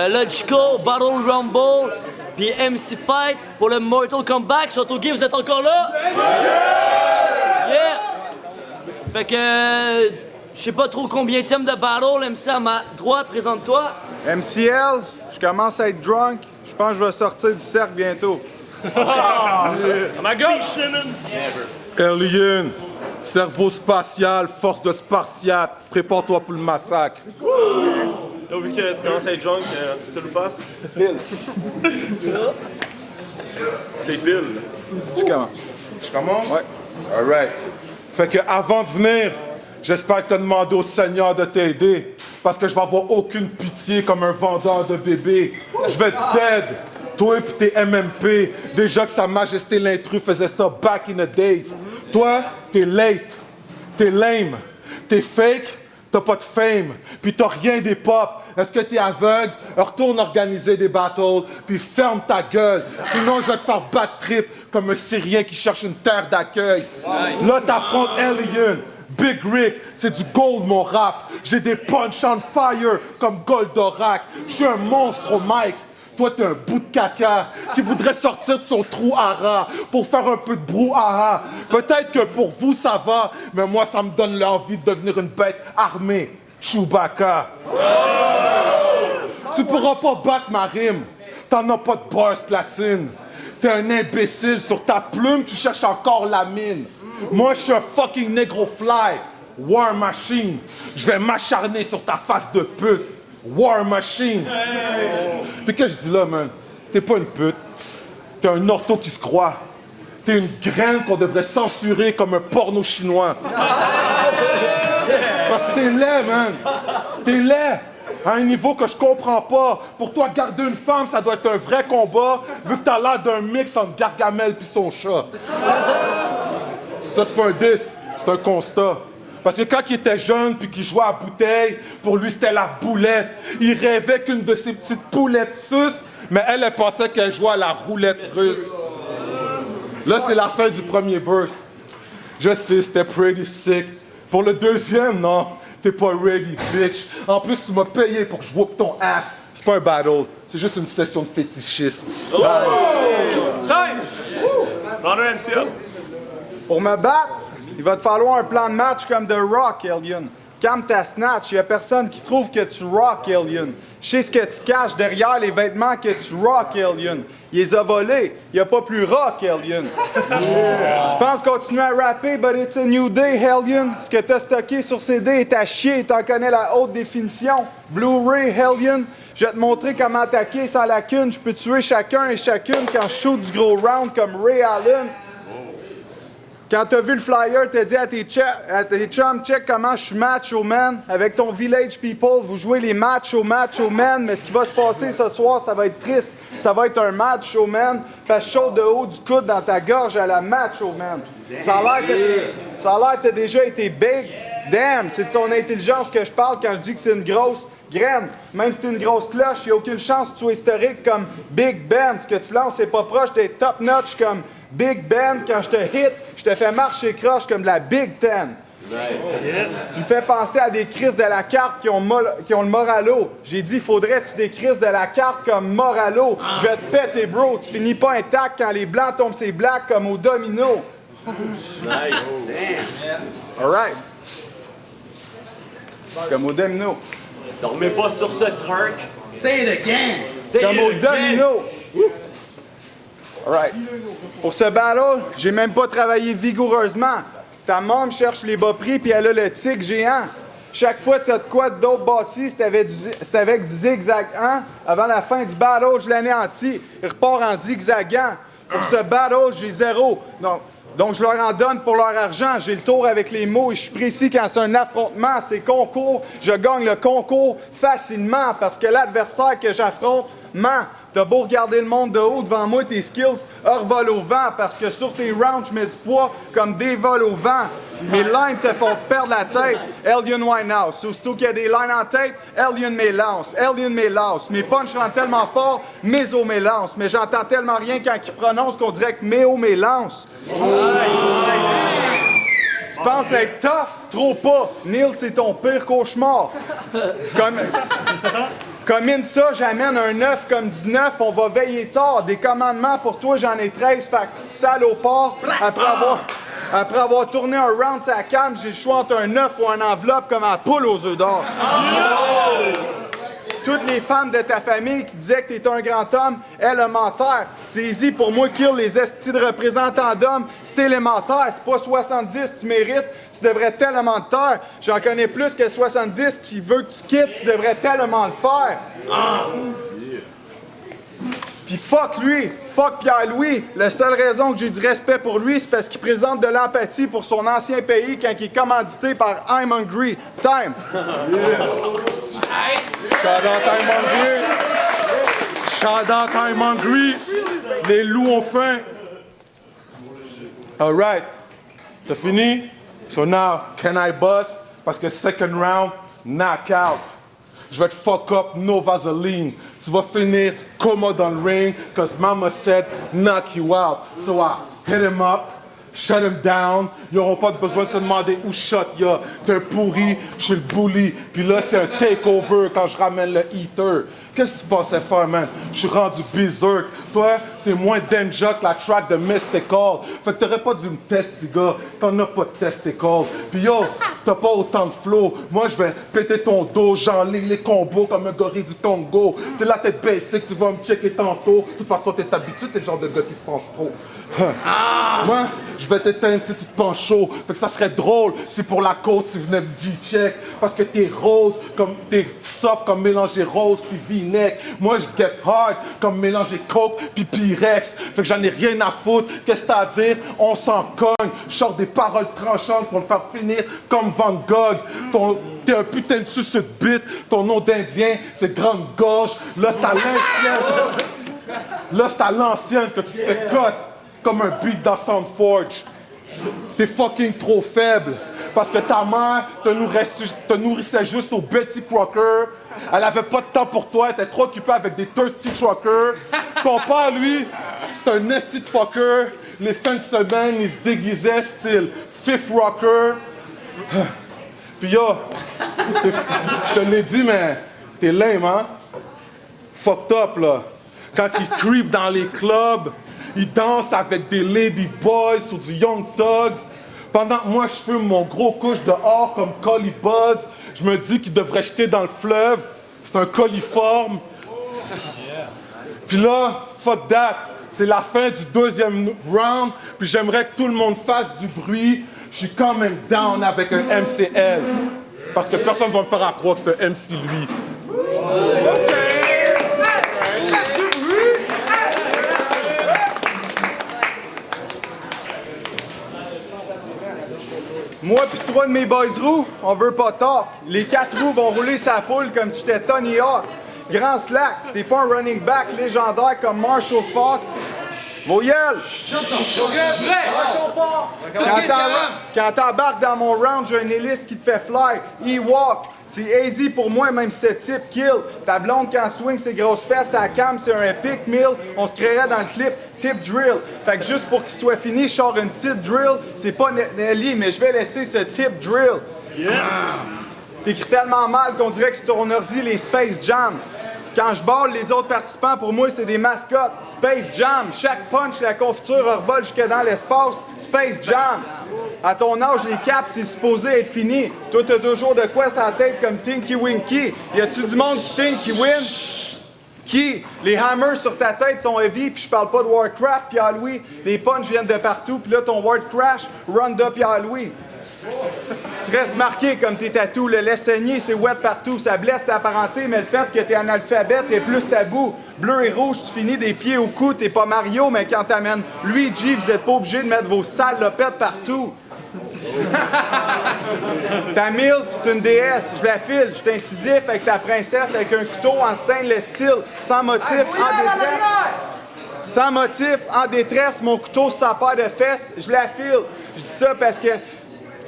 Logico, Battle Rumble, puis MC Fight pour le Mortal Kombat. Shoto Gibbs, vous êtes encore là? Yeah! Fait que, je sais pas trop combien de battle, MC à ma droite, présente-toi. MCL, je commence à être drunk, je pense que je vais sortir du cercle bientôt. À ma gauche! Alien, cerveau spatial, force de spartiate, prépare-toi pour le massacre. Là, vu que tu commences à être drunk, tu le fasses? Pile. C'est pile. Je commence. Je commence? Ouais. Alright. Fait que avant de venir, j'espère que tu as demandé au Seigneur de t'aider. Parce que je vais avoir aucune pitié comme un vendeur de bébés. Je vais t'aider. Toi et tes MMP. Déjà que Sa Majesté l'intrus faisait ça back in the days. Toi, t'es late. T'es lame. T'es fake. T'as pas de fame, puis t'as rien des pop. Est-ce que t'es aveugle? Retourne organiser des battles, puis ferme ta gueule. Sinon, je vais te faire battre trip comme un Syrien qui cherche une terre d'accueil. Nice. Là, t'affrontes Alien, Big Rick, c'est du gold mon rap. J'ai des punch on fire comme Goldorak. Je suis un monstre au mic. Toi, t'es un bout de caca qui voudrait sortir de son trou à rat pour faire un peu de brouhaha. Peut-être que pour vous, ça va, mais moi, ça me donne l'envie de devenir une bête armée. Chewbacca. Tu pourras pas battre ma rime. T'en as pas de bars platine. T'es un imbécile. Sur ta plume, tu cherches encore la mine. Moi, je suis un fucking negro fly. War Machine. Je vais m'acharner sur ta face de pute. War Machine! Puis que je dis là, man, t'es pas une pute. T'es un ortho qui se croit. T'es une graine qu'on devrait censurer comme un porno chinois. Parce que t'es laid, man. T'es laid. À un niveau que je comprends pas. Pour toi, garder une femme, ça doit être un vrai combat, vu que t'as l'air d'un mix entre Gargamel pis son chat. Ça, c'est pas un diss, c'est un constat. Parce que quand il était jeune puis qu'il jouait à bouteille, pour lui c'était la boulette. Il rêvait qu'une de ses petites poulettes suce, mais elle pensait qu'elle jouait à la roulette russe. Là, c'est la fin du premier verse. Je sais, c'était pretty sick. Pour le deuxième, non, t'es pas ready, bitch. En plus, tu m'as payé pour que je whoop ton ass. C'est pas un battle, c'est juste une session de fétichisme. Oh! Time! Runner MCL. Pour me battre, il va te falloir un plan de match comme The Rock, Alien. Calme ta snatch, y a personne qui trouve que tu rock, Alien. Je sais ce que tu caches derrière les vêtements que tu rock, Alien. Il les a volés, y a pas plus rock, Alien. Tu penses continuer à rapper, but it's a new day, Alien. Ce que t'as stocké sur CD est à chier, t'en connais la haute définition. Blu-ray, Alien. Je vais te montrer comment attaquer sans lacune. Je peux tuer chacun et chacune quand je shoot du gros round comme Ray Allen. Quand t'as vu le flyer, t'as dit à tes chums, check comment je suis macho man. Avec ton village people, vous jouez les macho man, mais ce qui va se passer ce soir, ça va être triste. Ça va être un macho man, parce que chaud de haut du coude dans ta gorge à la macho man. Ça a l'air que t'as déjà été big. Damn, c'est de son intelligence que je parle quand je dis que c'est une grosse graine. Même si t'es une grosse cloche, il n'y a aucune chance que tu sois historique comme Big Ben. Ce que tu lances, c'est pas proche d'être top notch comme Big Ben. Quand je te hit, je te fais marcher croche comme de la Big Ten. Nice. Tu me fais penser à des crises de la carte qui ont le moralo. J'ai dit, faudrait que tu des crises de la carte comme moralo. Je vais te péter, bro. Tu finis pas intact quand les blancs tombent ces blacks comme au domino. Nice. All right. Comme au domino. Dormez pas sur ce truc. Say it again. Comme au domino. Alright. Pour ce battle, j'ai même pas travaillé vigoureusement. Ta mom cherche les bas prix puis elle a le tic géant. Chaque fois que t'as de quoi d'autre bâti, c'est avec du zigzag 1. Avant la fin du battle, je l'anéantis. Il repart en zigzagant. Pour ce battle, j'ai 0. Donc, je leur en donne pour leur argent. J'ai le tour avec les mots et je suis précis quand c'est un affrontement. C'est concours. Je gagne le concours facilement parce que l'adversaire que j'affronte ment. T'as beau regarder le monde de haut devant moi, tes skills revolent au vent parce que sur tes rounds, je mets du poids comme des vols au vent. Mes lines te font perdre la tête. Alien Winehouse. Aussitôt qu'il y a des lines en tête, Alien mes lance. Alien mes lance. Mes punchs rentrent tellement fort, mes os mes lance. Mais j'entends tellement rien quand ils prononcent qu'on dirait que mes os mes lance. Tu penses être tough? Trop pas. Neil, c'est ton pire cauchemar. Comme in ça, j'amène un 9 comme 19, on va veiller tard. Des commandements pour toi, j'en ai 13, fait que salopard. Après avoir tourné un round sur la cam, j'ai le choix entre un 9 ou un enveloppe comme un poule aux œufs d'or. Toutes les femmes de ta famille qui disaient que t'es un grand homme, élémentaire. C'est easy pour moi, kill les estis de représentants d'hommes. C'est élémentaire, c'est pas 70 tu mérites, tu devrais tellement te taire. J'en connais plus que 70 qui veut que tu quittes, tu devrais tellement le faire. Puis fuck lui, fuck Pierre-Louis. La seule raison que j'ai du respect pour lui, c'est parce qu'il présente de l'empathie pour son ancien pays quand il est commandité par I'm Hungry. Time. Shout out I'm Hungry. Shout out I'm Hungry. Les loups ont faim. All right. T'as fini? So now, can I bust? Parce que second round, knockout. Je vais te fuck up, no Vaseline. Tu vas finir coma dans le ring, cause mama said knock you out. So I hit him up, shut him down. Ils n'auront pas besoin de se demander où shot ya. T'es un pourri, je suis le bully. Puis là, c'est un takeover quand je ramène le heater. Qu'est-ce que tu pensais faire, man? Je suis rendu berserk. Toi, t'es moins danger que la track de Mystical. Fait que t'aurais pas dû me tester, gars. T'en as pas de testicle. Puis yo, t'as pas autant de flow. Moi, je vais péter ton dos, j'enligne les combos comme un gorille du Congo. C'est la tête basic, tu vas me checker tantôt. De toute façon, t'es habitué, t'es le genre de gars qui se penche trop. Moi, je vais t'éteindre si tu te penches chaud. Fait que ça serait drôle si pour la cause tu venais me G-check. Parce que t'es rose, comme t'es soft comme mélanger rose puis vinaigre. Moi, je get hard comme mélanger coke puis Pyrex. Fait que j'en ai rien à foutre. Qu'est-ce que t'as à dire? On s'en cogne. Je sors des paroles tranchantes pour me faire finir comme Van Gogh. T'es un putain de sucette bite. Ton nom d'Indien, c'est Grande Gorge. Là, c'est à l'ancienne. Là, c'est à l'ancienne que tu te fais cut comme un beat dans Soundforge. T'es fucking trop faible. Parce que ta mère te nourrissait juste au Betty Crocker. Elle avait pas de temps pour toi, elle était trop occupée avec des thirsty truckers. Ton père, lui, c'est un nasty de fucker. Les fins de semaine, il se déguisait style Fifth Rocker. Puis yo, je te l'ai dit, mais t'es lame, hein? Fucked up, là. Quand il creep dans les clubs, il danse avec des lady boys sur du young thug. Pendant que moi, je fume mon gros couche dehors comme Collie Buds, je me dis qu'il devrait jeter dans le fleuve. C'est un coliforme. Puis là, fuck that. C'est la fin du deuxième round. Puis j'aimerais que tout le monde fasse du bruit. Je suis quand même down avec un MCL. Parce que personne va me faire croire que c'est un MC, lui. Moi pis 3 de mes boys roux, on veut pas tard. Les 4 roues vont rouler sa foule comme si j'étais Tony Hawk. Grand slack, t'es pas un running back légendaire comme Marshall Falk. Voyelle! Quand t'embarques dans mon round, j'ai une hélice qui te fait fly. E-walk. C'est easy pour moi, même si c'est type kill. Ta blonde, quand swing ses grosses fesses à la cam, c'est un epic meal. On se créerait dans le clip tip drill. Fait que juste pour qu'il soit fini, je sors une petite drill. C'est pas Nelly, mais je vais laisser ce tip drill. T'écris tellement mal qu'on dirait que c'est ton ordi les Space Jam. Quand je balle les autres participants, pour moi, c'est des mascottes. Space Jam. Chaque punch, la confiture revole jusque dans l'espace. Space Jam. À ton âge, les caps, c'est supposé être fini. Toi, t'as toujours de quoi sur la tête comme Tinky Winky. Y a-tu du monde qui think qui win? Qui? Les hammers sur ta tête sont heavy, puis je parle pas de Warcraft, Pierre-Louis. Les punches viennent de partout, puis là, ton word crash, Ronda, Pierre-Louis. Tu restes marqué comme tes tatous. Le laisse saigner, c'est wet partout. Ça blesse ta parenté, mais le fait que t'es analphabète est plus tabou. Bleu et rouge, tu finis des pieds au cou. T'es pas Mario, mais quand t'amènes lui, G, vous êtes pas obligé de mettre vos sales lopettes partout. Ta MILF, c'est une déesse. Je la file. Je suis incisif avec ta princesse avec un couteau en stainless steel, sans motif, en détresse. Sans motif, en détresse, mon couteau sans paire de fesses, je la file. Je dis ça parce que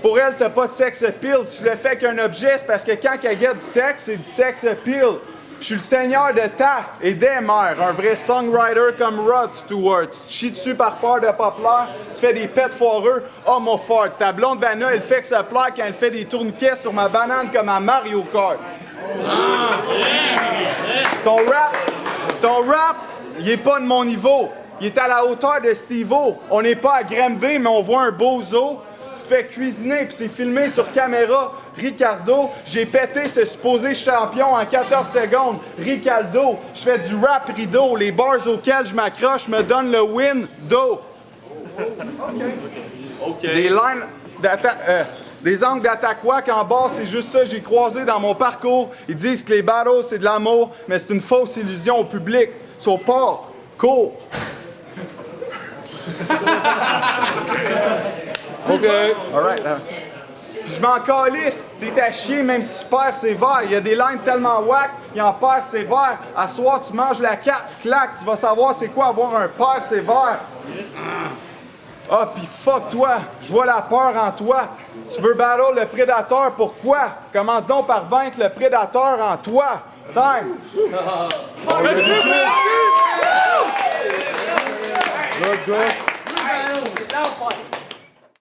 pour elle, t'as pas de sex appeal. Si je le fais avec un objet, c'est parce que quand elle guette du sexe, c'est du sex appeal. Je suis le seigneur de ta et des mers, un vrai songwriter comme Rod Stewart. Tu te chies dessus par peur de pas plaire, tu fais des pets foireux, homophobe. Ta blonde Vanna, elle fait que ça plaire quand elle fait des tourniquets sur ma banane comme à Mario Kart. Ton rap, il est pas de mon niveau. Il est à la hauteur de Steve-O. On n'est pas à Granby, mais on voit un beau zoo. Tu te fais cuisiner, puis c'est filmé sur caméra. Ricardo, j'ai pété ce supposé champion en 14 secondes. Ricaldo, je fais du rap rideau. Les bars auxquels je m'accroche me donnent le win do. Des lines d'attaque. Des angles d'attaque wack en bas, c'est juste ça que j'ai croisé dans mon parcours. Ils disent que les battles, c'est de l'amour, mais c'est une fausse illusion au public. So, part, cours. OK. All right. Je m'en calisse. T'es à chier même si tu perds ses verres. Il y a des lines tellement whack, il en perd ses verres. À soir, tu manges la carte, clac, tu vas savoir c'est quoi avoir un père ses verres. Ah, pis fuck toi, je vois la peur en toi. Tu veux battle le prédateur, pourquoi? Commence donc par vaincre le prédateur en toi. Time! Good.